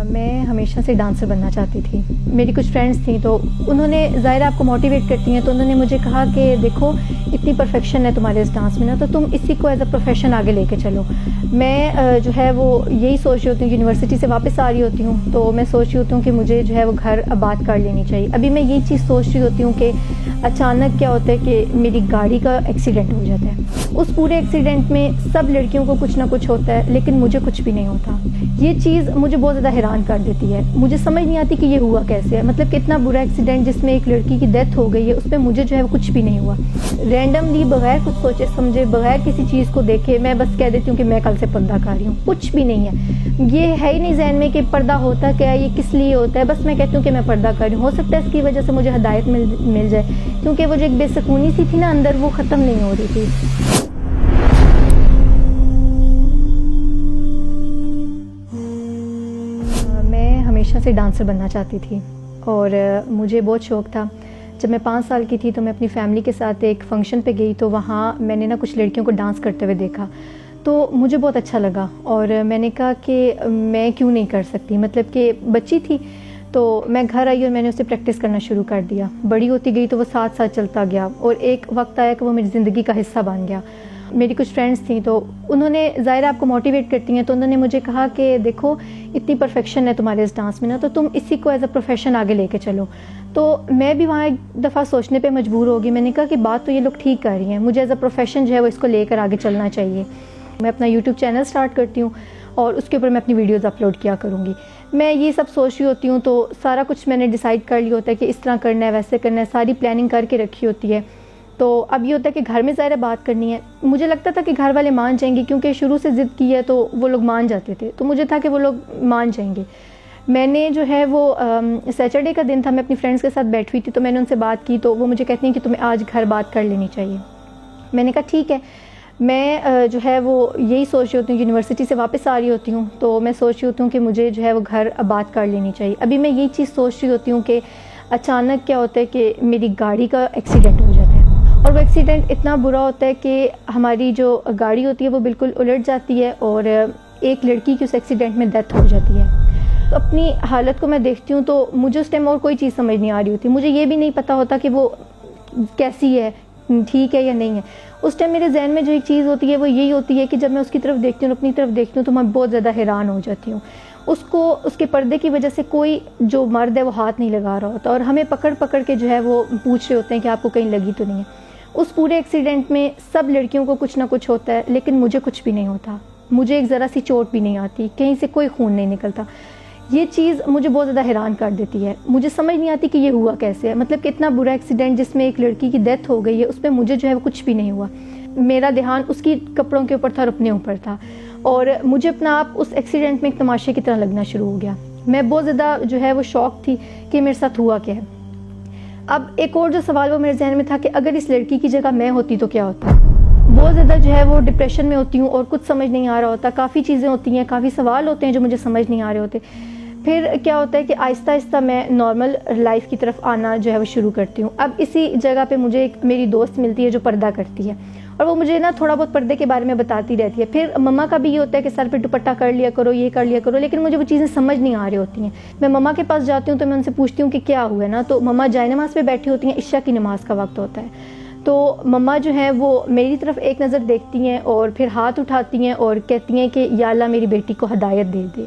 میں ہمیشہ سے ڈانسر بننا چاہتی تھی. میری کچھ فرینڈس تھیں تو انہوں نے ظاہر آپ کو موٹیویٹ کرتی ہیں, تو انہوں نے مجھے کہا کہ دیکھو اتنی پرفیکشن ہے تمہارے اس ڈانس میں نا, تو تم اسی کو ایز اے پروفیشن آگے لے کے چلو. میں جو ہے وہ یہی سوچ رہی ہوتی ہوں, یونیورسٹی سے واپس آ رہی ہوتی ہوں تو میں سوچ رہی ہوتی ہوں کہ مجھے جو ہے وہ گھر آباد کر لینی چاہیے. ابھی میں یہی چیز سوچ رہی ہوتی ہوں کہ اچانک کیا ہوتا ہے کہ میری گاڑی کا ایکسیڈنٹ ہو جاتا ہے. اس پورے ایکسیڈنٹ میں سب لڑکیوں کو کچھ نہ کچھ ہوتا ہے, لیکن مجھے کچھ بھی نہیں ہوتا. یہ چیز مجھے بہت زیادہ حیران کر دیتی ہے. مجھے سمجھ نہیں آتی کہ یہ ہوا کیسے ہے. مطلب کہ اتنا برا ایکسیڈنٹ جس میں ایک لڑکی کی ڈیتھ ہو گئی ہے, اس پہ مجھے جو ہے وہ کچھ بھی نہیں ہوا. رینڈملی بغیر کچھ سوچے سمجھے, بغیر کسی چیز کو دیکھے میں بس کہہ دیتی ہوں کہ میں کل سے پردہ کر رہی ہوں. کچھ بھی نہیں ہے, یہ ہے ہی نہیں ذہن میں کہ پردہ ہوتا کیا ہے, یہ کس لیے ہوتا ہے. بس میں کہتی ہوں کہ میں پردہ کر رہی ہوں. ہو سکتا ہے اس کی وجہ سے مجھے ہدایت مل جائے, کیونکہ وہ جو ایک بے سکونی سی تھی نا اندر, وہ ختم نہیں ہو رہی تھی. میں ہمیشہ سے ڈانسر بننا چاہتی تھی اور مجھے بہت شوق تھا. جب میں 5 سال کی تھی تو میں اپنی فیملی کے ساتھ ایک فنکشن پہ گئی, تو وہاں میں نے کچھ لڑکیوں کو ڈانس کرتے ہوئے دیکھا, تو مجھے بہت اچھا لگا اور میں نے کہا کہ میں کیوں نہیں کر سکتی. مطلب کہ بچی تھی تو میں گھر آئی اور میں نے اسے پریکٹس کرنا شروع کر دیا. بڑی ہوتی گئی تو وہ ساتھ ساتھ چلتا گیا اور ایک وقت آیا کہ وہ میری زندگی کا حصہ بن گیا. میری کچھ فرینڈس تھیں تو انہوں نے ظاہر آپ کو موٹیویٹ کرتی ہیں, تو انہوں نے مجھے کہا کہ دیکھو اتنی پرفیکشن ہے تمہارے اس ڈانس میں نا, تو تم اسی کو ایز اے پروفیشن آگے لے کے چلو. تو میں بھی وہاں ایک دفعہ سوچنے پہ مجبور ہوگی. میں نے کہا کہ بات تو یہ لوگ ٹھیک کر رہی ہیں, مجھے ایز اے پروفیشن جو ہے وہ اس کو لے کر آگے چلنا چاہیے. میں اپنا یوٹیوب چینل سٹارٹ کرتی ہوں اور اس کے اوپر میں اپنی ویڈیوز اپلوڈ کیا کروں گی. میں یہ سب سوچ رہی ہوتی ہوں, تو سارا کچھ میں نے ڈیسائیڈ کر لیا ہوتا ہے کہ اس طرح کرنا ہے, ویسے کرنا ہے, ساری پلاننگ کر کے رکھی ہوتی ہے. تو اب یہ ہوتا ہے کہ گھر میں ظاہر بات کرنی ہے. مجھے لگتا تھا کہ گھر والے مان جائیں گے, کیونکہ شروع سے ضد کی ہے تو وہ لوگ مان جاتے تھے, تو مجھے تھا کہ وہ لوگ مان جائیں گے. میں نے جو ہے وہ سیٹرڈے کا دن تھا, میں اپنی فرینڈس کے ساتھ بیٹھی ہوئی تھی, تو میں نے ان سے بات کی, تو وہ مجھے کہتی ہیں کہ تمہیں آج گھر بات کر لینی چاہیے. میں نے کہا ٹھیک ہے. میں جو ہے وہ یہی سوچ رہی ہوتی ہوں, یونیورسٹی سے واپس آ رہی ہوتی ہوں تو میں سوچ رہی ہوتی ہوں کہ مجھے جو ہے وہ گھر آباد کر لینی چاہیے. ابھی میں یہی چیز سوچ رہی ہوتی ہوں کہ اچانک کیا ہوتا ہے کہ میری گاڑی کا ایکسیڈنٹ ہو جاتا ہے, اور وہ ایکسیڈنٹ اتنا برا ہوتا ہے کہ ہماری جو گاڑی ہوتی ہے وہ بالکل الٹ جاتی ہے اور ایک لڑکی کی اس ایکسیڈنٹ میں ڈیتھ ہو جاتی ہے. تو اپنی حالت کو میں دیکھتی ہوں تو مجھے اس ٹائم اور کوئی چیز سمجھ نہیں آ رہی ہوتی. مجھے یہ بھی نہیں پتہ ہوتا کہ وہ کیسی ہے, ٹھیک ہے یا نہیں ہے. اس ٹائم میرے ذہن میں جو ایک چیز ہوتی ہے وہ یہی ہوتی ہے کہ جب میں اس کی طرف دیکھتی ہوں, اپنی طرف دیکھتی ہوں, تو میں بہت زیادہ حیران ہو جاتی ہوں. اس کے پردے کی وجہ سے کوئی جو مرد ہے وہ ہاتھ نہیں لگا رہا ہوتا, اور ہمیں پکڑ پکڑ کے جو ہے وہ پوچھ رہے ہوتے ہیں کہ آپ کو کہیں لگی تو نہیں ہے. اس پورے ایکسیڈنٹ میں سب لڑکیوں کو کچھ نہ کچھ ہوتا ہے, لیکن مجھے کچھ بھی نہیں ہوتا. مجھے ایک ذرا سی چوٹ بھی نہیں آتی, کہیں سے کوئی خون نہیں نکلتا. یہ چیز مجھے بہت زیادہ حیران کر دیتی ہے. مجھے سمجھ نہیں آتی کہ یہ ہوا کیسے ہے. مطلب کہ اتنا برا ایکسیڈنٹ جس میں ایک لڑکی کی ڈیتھ ہو گئی ہے, اس پہ مجھے جو ہے وہ کچھ بھی نہیں ہوا. میرا دھیان اس کی کپڑوں کے اوپر تھا اور اپنے اوپر تھا, اور مجھے اپنا آپ اس ایکسیڈنٹ میں ایک تماشے کی طرح لگنا شروع ہو گیا. میں بہت زیادہ جو ہے وہ شوق تھی کہ میرے ساتھ ہوا کیا ہے. اب ایک اور جو سوال وہ میرے ذہن میں تھا کہ اگر اس لڑکی کی جگہ میں ہوتی تو کیا ہوتا. بہت زیادہ جو ہے وہ ڈپریشن میں ہوتی ہوں اور کچھ سمجھ نہیں آ رہا ہوتا. کافی چیزیں ہوتی ہیں, کافی سوال ہوتے ہیں جو مجھے سمجھ نہیں آ رہے ہوتے. پھر کیا ہوتا ہے کہ آہستہ آہستہ میں نارمل لائف کی طرف آنا جو ہے وہ شروع کرتی ہوں. اب اسی جگہ پہ مجھے ایک میری دوست ملتی ہے جو پردہ کرتی ہے, اور وہ مجھے تھوڑا بہت پردے کے بارے میں بتاتی رہتی ہے. پھر مما کا بھی یہ ہوتا ہے کہ سر پہ دوپٹہ کر لیا کرو, یہ کر لیا کرو, لیکن مجھے وہ چیزیں سمجھ نہیں آ رہی ہوتی ہیں. میں مما کے پاس جاتی ہوں تو میں ان سے پوچھتی ہوں کہ کیا ہوا ہے تو مما جائے نماز پہ بیٹھی ہوتی ہیں, عشاء کی نماز کا وقت ہوتا ہے. تو مما جو ہیں وہ میری طرف ایک نظر دیکھتی ہیں اور پھر ہاتھ اٹھاتی ہیں اور کہتی ہیں کہ یا اللہ میری بیٹی کو ہدایت دے دے.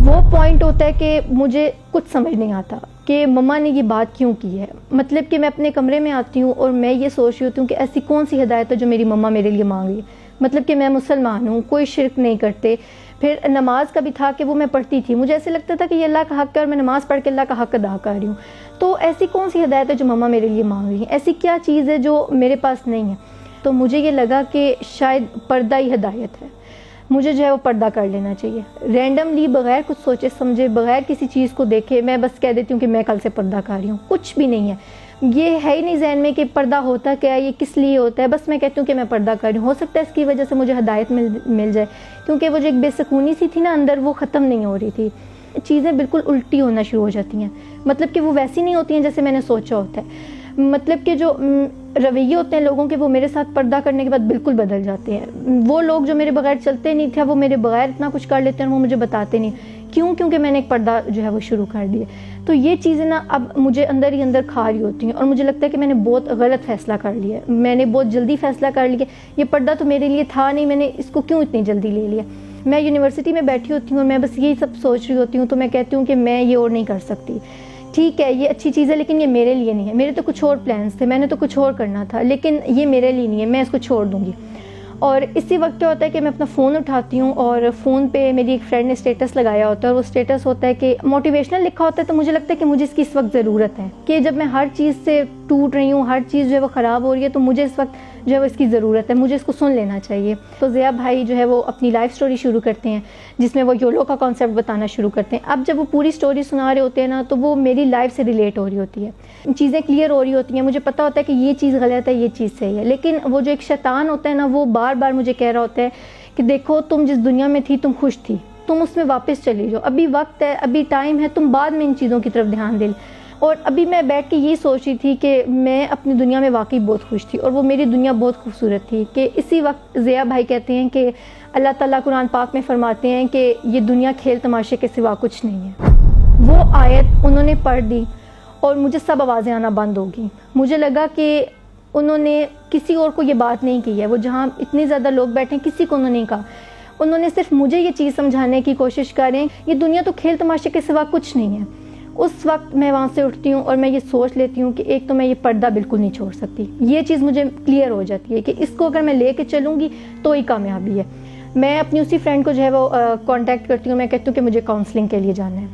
وہ پوائنٹ ہوتا ہے کہ مجھے کچھ سمجھ نہیں آتا کہ مما نے یہ بات کیوں کی ہے. مطلب کہ میں اپنے کمرے میں آتی ہوں اور میں یہ سوچ رہی ہوتی ہوں کہ ایسی کون سی ہدایت ہے جو میری مما میرے لیے مانگ رہی ہے. مطلب کہ میں مسلمان ہوں, کوئی شرک نہیں کرتے. پھر نماز کا بھی تھا کہ وہ میں پڑھتی تھی, مجھے ایسے لگتا تھا کہ یہ اللہ کا حق ہے اور میں نماز پڑھ کے اللہ کا حق ادا کر رہی ہوں. تو ایسی کون سی ہدایت ہے جو مما میرے لیے مانگ رہی ہے, ایسی کیا چیز ہے جو میرے پاس نہیں ہے. تو مجھے یہ لگا کہ شاید پردہ ہی ہدایت ہے. مجھے جو ہے وہ پردہ کر لینا چاہیے. رینڈملی بغیر کچھ سوچے سمجھے, بغیر کسی چیز کو دیکھے میں بس کہہ دیتی ہوں کہ میں کل سے پردہ کر رہی ہوں. کچھ بھی نہیں ہے, یہ ہے ہی نہیں ذہن میں کہ پردہ ہوتا کیا ہے, یہ کس لیے ہوتا ہے. بس میں کہتی ہوں کہ میں پردہ کر رہی ہوں. ہو سکتا ہے اس کی وجہ سے مجھے ہدایت مل جائے, کیونکہ وہ جو ایک بے سکونی سی تھی نا اندر, وہ ختم نہیں ہو رہی تھی. چیزیں بالکل الٹی ہونا شروع ہو جاتی ہیں, مطلب کہ وہ ویسی نہیں ہوتی ہیں جیسے میں نے سوچا ہوتا ہے. مطلب کہ جو رویے ہوتے ہیں لوگوں کے وہ میرے ساتھ پردہ کرنے کے بعد بالکل بدل جاتے ہیں. وہ لوگ جو میرے بغیر چلتے نہیں تھے وہ میرے بغیر اتنا کچھ کر لیتے ہیں, وہ مجھے بتاتے نہیں. کیونکہ میں نے ایک پردہ جو ہے وہ شروع کر دیا. تو یہ چیزیں نا اب مجھے اندر ہی اندر کھا رہی ہوتی ہیں, اور مجھے لگتا ہے کہ میں نے بہت غلط فیصلہ کر لیا ہے. میں نے بہت جلدی فیصلہ کر لیا. یہ پردہ تو میرے لیے تھا نہیں, میں نے اس کو کیوں اتنی جلدی لے لیا. میں یونیورسٹی میں بیٹھی ہوتی ہوں اور میں بس یہی سب سوچ رہی ہوتی ہوں, تو میں کہتی ہوں کہ میں یہ اور نہیں کر سکتی. ٹھیک ہے یہ اچھی چیز ہے لیکن یہ میرے لیے نہیں ہے. میرے تو کچھ اور پلانس تھے, میں نے تو کچھ اور کرنا تھا, لیکن یہ میرے لیے نہیں ہے, میں اس کو چھوڑ دوں گی. اور اسی وقت کیا ہوتا ہے کہ میں اپنا فون اٹھاتی ہوں اور فون پہ میری ایک فرینڈ نے اسٹیٹس لگایا ہوتا ہے, اور وہ اسٹیٹس ہوتا ہے کہ موٹیویشنل لکھا ہوتا ہے. تو مجھے لگتا ہے کہ مجھے اس کی اس وقت ضرورت ہے, کہ جب میں ہر چیز سے ٹوٹ رہی ہوں, ہر چیز جو ہے وہ خراب ہو رہی ہے, تو مجھے اس وقت جو ہے وہ اس کی ضرورت ہے, مجھے اس کو سن لینا چاہیے. تو ضیاء بھائی جو ہے وہ اپنی لائف سٹوری شروع کرتے ہیں جس میں وہ یولو کا کانسیپٹ بتانا شروع کرتے ہیں. اب جب وہ پوری سٹوری سنا رہے ہوتے ہیں نا, تو وہ میری لائف سے ریلیٹ ہو رہی ہوتی ہے, چیزیں کلیئر ہو رہی ہوتی ہیں. مجھے پتہ ہوتا ہے کہ یہ چیز غلط ہے, یہ چیز صحیح ہے. لیکن وہ جو ایک شیطان ہوتا ہے نا, وہ بار بار مجھے کہہ رہا ہوتا ہے کہ دیکھو تم جس دنیا میں تھی تم خوش تھی, تم اس میں واپس چلی جاؤ, ابھی وقت ہے, ابھی ٹائم ہے, تم بعد میں ان چیزوں کی طرف دھیان دے. اور ابھی میں بیٹھ کے یہ سوچ رہی تھی کہ میں اپنی دنیا میں واقعی بہت خوش تھی, اور وہ میری دنیا بہت خوبصورت تھی. کہ اسی وقت ضیاء بھائی کہتے ہیں کہ اللہ تعالیٰ قرآن پاک میں فرماتے ہیں کہ یہ دنیا کھیل تماشے کے سوا کچھ نہیں ہے. وہ آیت انہوں نے پڑھ دی اور مجھے سب آوازیں آنا بند ہو گئیں. مجھے لگا کہ انہوں نے کسی اور کو یہ بات نہیں کی ہے, وہ جہاں اتنے زیادہ لوگ بیٹھے ہیں کسی کو انہوں نے نہیں کہا, انہوں نے صرف مجھے یہ چیز سمجھانے کی کوشش کر رہے ہیں یہ دنیا تو کھیل تماشے کے سوا کچھ نہیں ہے. اس وقت میں وہاں سے اٹھتی ہوں اور میں یہ سوچ لیتی ہوں کہ ایک تو میں یہ پردہ بالکل نہیں چھوڑ سکتی. یہ چیز مجھے کلیئر ہو جاتی ہے کہ اس کو اگر میں لے کے چلوں گی تو ہی کامیابی ہے. میں اپنی اسی فرینڈ کو جو ہے وہ کانٹیکٹ کرتی ہوں, میں کہتی ہوں کہ مجھے کاؤنسلنگ کے لیے جانا ہے.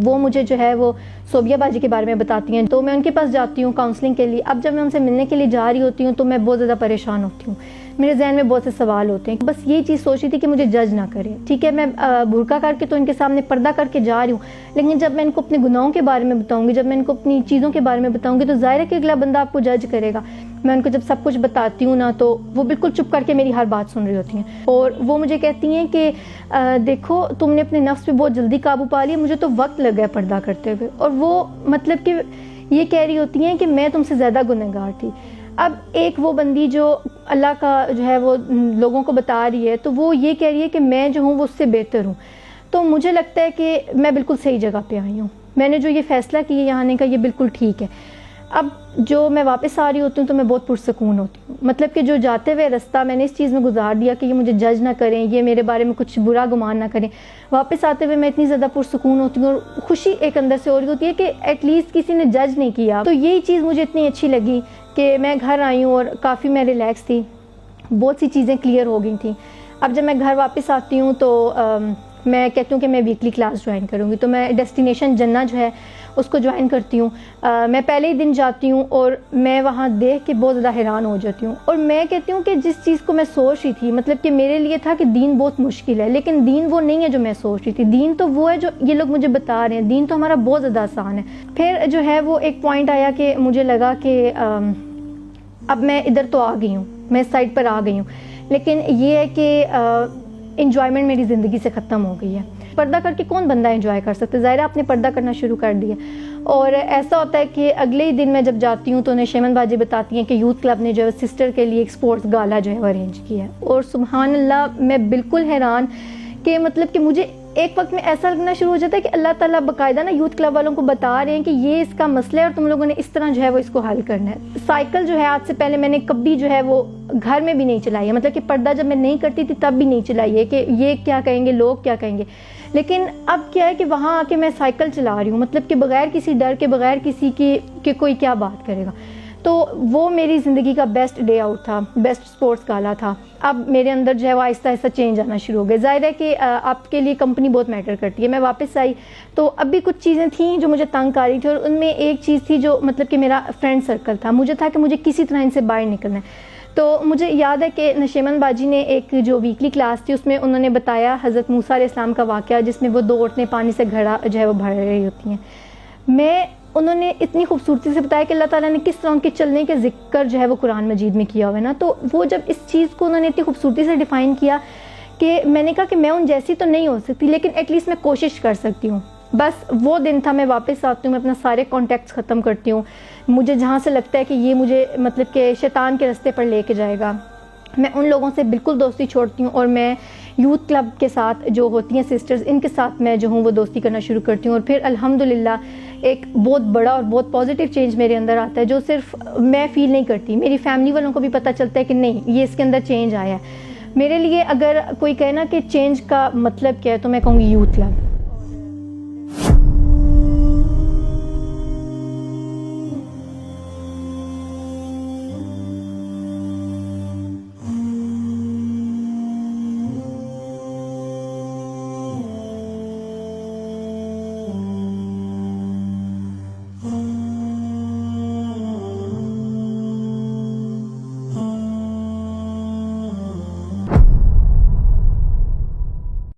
وہ مجھے جو ہے وہ صوبیہ باجی کے بارے میں بتاتی ہیں, تو میں ان کے پاس جاتی ہوں کاؤنسلنگ کے لیے. اب جب میں ان سے ملنے کے لیے جا رہی ہوتی ہوں تو میں بہت زیادہ پریشان ہوتی ہوں, میرے ذہن میں بہت سے سوال ہوتے ہیں. بس یہ چیز سوچ رہی تھی کہ مجھے جج نہ کرے. ٹھیک ہے میں برقع کر کے تو ان کے سامنے پردہ کر کے جا رہی ہوں, لیکن جب میں ان کو اپنے گناہوں کے بارے میں بتاؤں گی, جب میں ان کو اپنی چیزوں کے بارے میں بتاؤں گی, تو ظاہر ہے کہ اگلا بندہ آپ کو جج کرے گا. میں ان کو جب سب کچھ بتاتی ہوں نا, تو وہ بالکل چپ کر کے میری ہر بات سن رہی ہوتی ہیں, اور وہ مجھے کہتی ہیں کہ دیکھو تم نے اپنے نفس پہ بہت جلدی قابو پا لیا, مجھے تو وقت لگ گیا پردہ کرتے ہوئے. اور وہ مطلب کہ یہ کہہ رہی ہوتی ہیں کہ میں تم سے زیادہ گنہگار تھی. اب ایک وہ بندی جو اللہ کا جو ہے وہ لوگوں کو بتا رہی ہے, تو وہ یہ کہہ رہی ہے کہ میں جو ہوں وہ اس سے بہتر ہوں. تو مجھے لگتا ہے کہ میں بالکل صحیح جگہ پہ آئی ہوں. میں نے جو یہ فیصلہ کیا یہاں آنے کا یہ بالکل ٹھیک ہے. اب جو میں واپس آ رہی ہوتی ہوں تو میں بہت پرسکون ہوتی ہوں. مطلب کہ جو جاتے ہوئے رستہ میں نے اس چیز میں گزار دیا کہ یہ مجھے جج نہ کریں, یہ میرے بارے میں کچھ برا گمان نہ کریں. واپس آتے ہوئے میں اتنی زیادہ پرسکون ہوتی ہوں, اور خوشی ایک اندر سے ہو رہی ہوتی ہے کہ ایٹ لیسٹ کسی نے جج نہیں کیا. تو یہی چیز مجھے اتنی اچھی لگی کہ میں گھر آئی ہوں اور کافی میں ریلیکس تھی, بہت سی چیزیں کلیئر ہو گئی تھیں. اب جب میں گھر واپس آتی ہوں تو میں کہتی ہوں کہ میں ویکلی کلاس جوائن کروں گی, تو میں ڈیسٹینیشن جنہ جو ہے اس کو جوائن کرتی ہوں. میں پہلے ہی دن جاتی ہوں اور میں وہاں دیکھ کے بہت زیادہ حیران ہو جاتی ہوں. اور میں کہتی ہوں کہ جس چیز کو میں سوچ رہی تھی, مطلب کہ میرے لیے تھا کہ دین بہت مشکل ہے, لیکن دین وہ نہیں ہے جو میں سوچ رہی تھی. دین تو وہ ہے جو یہ لوگ مجھے بتا رہے ہیں, دین تو ہمارا بہت زیادہ آسان ہے. پھر جو ہے وہ ایک پوائنٹ آیا کہ مجھے لگا کہ اب میں ادھر تو آ گئی ہوں, میں اس سائڈ پر آ گئی ہوں, لیکن یہ ہے کہ انجوائمنٹ میری زندگی سے ختم ہو گئی ہے. پردہ کر کے کون بندہ انجوائے کر سکتے, ظاہر آپ نے پردہ کرنا شروع کر دیا. اور ایسا ہوتا ہے کہ اگلے ہی دن میں جب جاتی ہوں تو انہیں شیمن باجی بتاتی ہیں کہ یوتھ کلب نے جو ہے سسٹر کے لیے ایک سپورٹس گالا جو ہے وہ ارینج کیا ہے. اور سبحان اللہ میں بالکل حیران کہ مطلب کہ مجھے ایک وقت میں ایسا لگنا شروع ہو جاتا ہے کہ اللہ تعالیٰ باقاعدہ نا یوتھ کلب والوں کو بتا رہے ہیں کہ یہ اس کا مسئلہ ہے اور تم لوگوں نے اس طرح جو ہے وہ اس کو حل کرنا ہے. سائیکل جو ہے آج سے پہلے میں نے کبھی جو ہے وہ گھر میں بھی نہیں چلائی ہے, مطلب کہ پردہ جب میں نہیں کرتی تھی تب بھی نہیں چلائی ہے کہ یہ کیا کہیں گے, لوگ کیا کہیں گے. لیکن اب کیا ہے کہ وہاں آ کے میں سائیکل چلا رہی ہوں, مطلب کہ بغیر کسی ڈر کے, بغیر کسی کی کہ کوئی کیا بات کرے گا. تو وہ میری زندگی کا بیسٹ ڈے آؤٹ تھا, بیسٹ سپورٹس گالا تھا. اب میرے اندر جو ہے وہ آہستہ آہستہ چینج آنا شروع ہو گیا. ظاہر ہے کہ آپ کے لیے کمپنی بہت میٹر کرتی ہے. میں واپس آئی تو اب بھی کچھ چیزیں تھیں جو مجھے تنگ آ رہی تھی, اور ان میں ایک چیز تھی جو مطلب کہ میرا فرینڈ سرکل تھا. مجھے تھا کہ مجھے کسی طرح ان سے باہر نکلنا ہے. تو مجھے یاد ہے کہ نشیمن باجی نے ایک جو ویکلی کلاس تھی اس میں انہوں نے بتایا حضرت موسیٰ علیہ السلام کا واقعہ, جس میں وہ 2 عورتیں پانی سے گھڑا جو ہے وہ بھر رہی ہوتی ہیں. انہوں نے اتنی خوبصورتی سے بتایا کہ اللہ تعالیٰ نے کس طرح ان کے چلنے کے ذکر جو ہے وہ قرآن مجید میں کیا ہوا ہے نا. تو وہ جب اس چیز کو انہوں نے اتنی خوبصورتی سے ڈیفائن کیا کہ میں نے کہا کہ میں ان جیسی تو نہیں ہو سکتی, لیکن ایٹ لیسٹ میں کوشش کر سکتی ہوں. بس وہ دن تھا. میں واپس آتی ہوں, میں اپنا سارے کانٹیکٹس ختم کرتی ہوں. مجھے جہاں سے لگتا ہے کہ یہ مجھے مطلب کہ شیطان کے راستے پر لے کے جائے گا, میں ان لوگوں سے بالکل دوستی چھوڑتی ہوں, اور میں یوتھ کلب کے ساتھ جو ہوتی ہیں سسٹرز, ان کے ساتھ میں جو ہوں وہ دوستی کرنا شروع کرتی ہوں. اور پھر الحمدللہ ایک بہت بڑا اور بہت پازیٹیو چینج میرے اندر آتا ہے, جو صرف میں فیل نہیں کرتی, میری فیملی والوں کو بھی پتہ چلتا ہے کہ نہیں, یہ اس کے اندر چینج آیا ہے. میرے لیے اگر کوئی کہے نا کہ چینج کا مطلب کیا ہے, تو میں کہوں گی یوتھ کلب.